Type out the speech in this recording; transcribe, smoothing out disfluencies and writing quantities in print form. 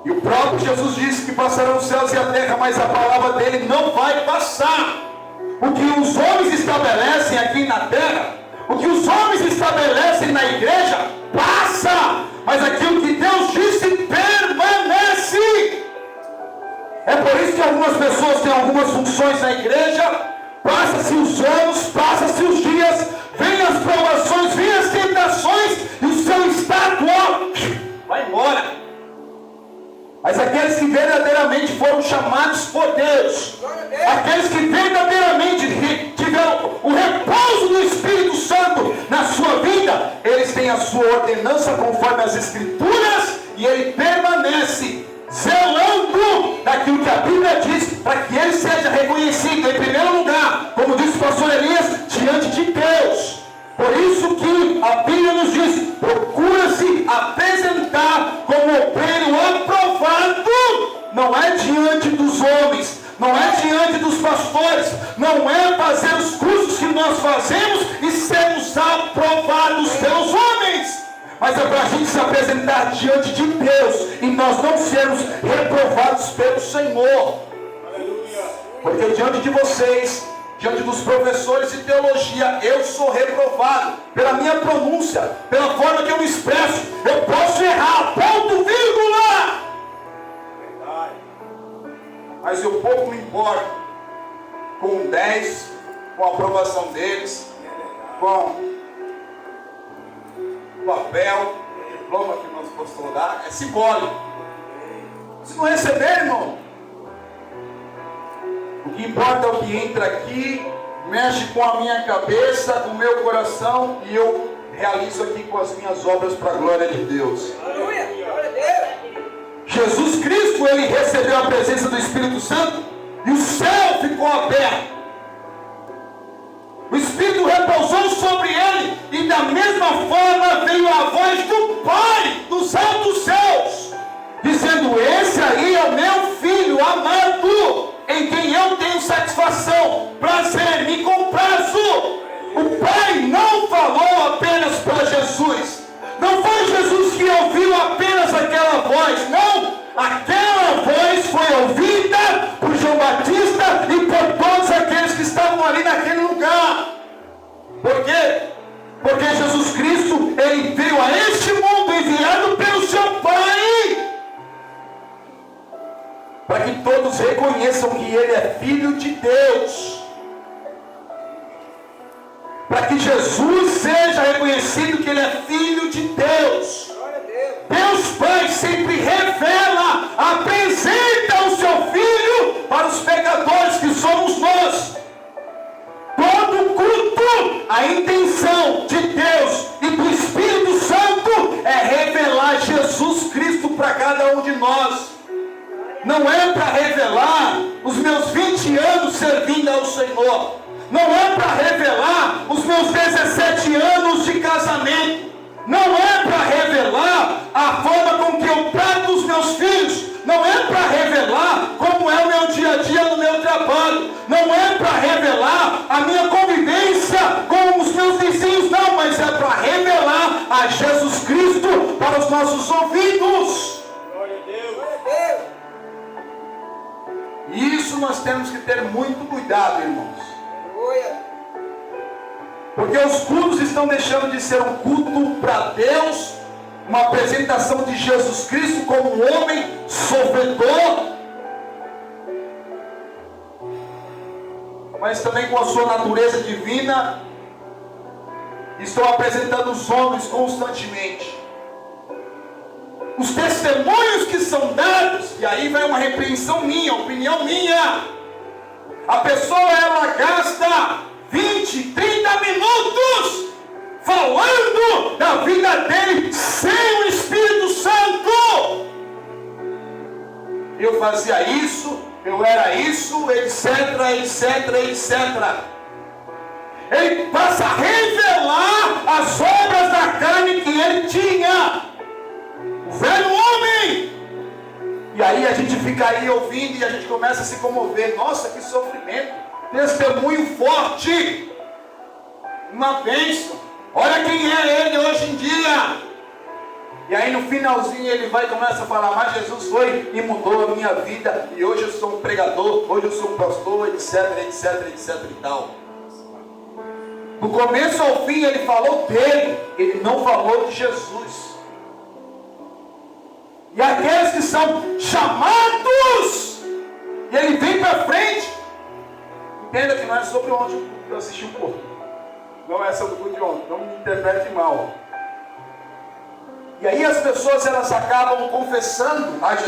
E o próprio Jesus disse que passarão os céus e a terra, mas a palavra dele não vai passar. O que os homens estabelecem aqui na terra, o que os homens estabelecem na igreja, passa. Mas aquilo que Deus disse permanece. É por isso que algumas pessoas têm algumas funções na igreja. Passa-se os anos, passa-se os dias, vem as provações, vem as tentações, e o seu status vai embora. Mas aqueles que verdadeiramente foram chamados por Deus, aqueles que verdadeiramente tiveram o repouso do Espírito Santo na sua vida, eles têm a sua ordenança conforme as Escrituras, e ele permanece zelando daquilo que a Bíblia diz, para que ele seja reconhecido em primeiro lugar, como disse o pastor Elias, diante de Deus. Por isso que a Bíblia nos diz: procura-se apresentar como obreiro aprovado. Não é diante dos homens, não é diante dos pastores, não é fazer os cursos que nós fazemos e sermos aprovados pelos homens, mas é para a gente se apresentar diante de Deus e nós não sermos reprovados pelo Senhor. Porque diante de vocês, diante dos professores de teologia, eu sou reprovado pela minha pronúncia, pela forma que eu me expresso. Eu posso errar, ponto, vírgula, mas eu pouco me importo com 10, com a aprovação deles, com o papel, o diploma que nós possamos dar. É simbólico. Se não receber, irmão, o que importa é o que entra aqui, mexe com a minha cabeça, com o meu coração, e eu realizo aqui com as minhas obras para a glória de Deus. Aleluia! Glória a Deus! Jesus Cristo, ele recebeu a presença do Espírito Santo e o céu ficou aberto. O Espírito repousou sobre ele e da mesma forma veio a voz do Pai dos altos céus, dizendo: esse aí é o meu filho amado, em quem eu tenho satisfação, prazer, me comprazo. O Pai não falou apenas para Jesus. Não foi Jesus que ouviu apenas aquela voz. Não, aquela voz foi ouvida por João Batista e por todos aqueles que estavam ali naquele lugar. Por quê? Porque Jesus Cristo, ele veio a este mundo enviado pelo seu Pai, para que todos reconheçam que ele é filho de Deus, para que Jesus seja reconhecido que ele é filho de Deus. Deus Pai sempre revela, apresenta o seu Filho para os pecadores que somos nós. Todo culto, a intenção de Deus e do Espírito Santo é revelar Jesus Cristo para cada um de nós. Não é para revelar os meus 20 anos servindo ao Senhor. Não é para revelar os meus 17 anos de casamento. Não é para revelar a forma com que eu trato os meus filhos. Não é para revelar como é o meu dia a dia no meu trabalho. Não é para revelar a minha convivência com os meus vizinhos. Não, mas é para revelar a Jesus Cristo para os nossos ouvidos. Glória a Deus! Glória a Deus! E isso nós temos que ter muito cuidado, irmãos. Aleluia! Porque os cultos estão deixando de ser um culto para Deus, uma apresentação de Jesus Cristo como um homem sofredor, mas também com a sua natureza divina. Estão apresentando os homens constantemente. Os testemunhos que são dados, e aí vai uma repreensão minha, opinião minha. A pessoa, ela gasta 20, 30 minutos falando da vida dele sem o Espírito Santo. Eu fazia isso, eu era isso, etc, etc, etc. Ele passa a revelar as obras da carne que ele tinha, o velho homem. E aí a gente fica aí ouvindo e a gente começa a se comover. Nossa, que sofrimento! Testemunho forte, uma bênção. Olha quem é ele hoje em dia. E aí no finalzinho ele vai e começa a falar, mas Jesus foi e mudou a minha vida, e hoje eu sou um pregador, hoje eu sou um pastor, etc, etc, etc e tal. Do começo ao fim ele falou dele, ele não falou de Jesus. E aqueles que são chamados, e ele vem para frente, entenda que não é sobre onde eu assisti o culto, não é sobre o culto de ontem, não me interprete mal. E aí as pessoas elas acabam confessando a Jesus.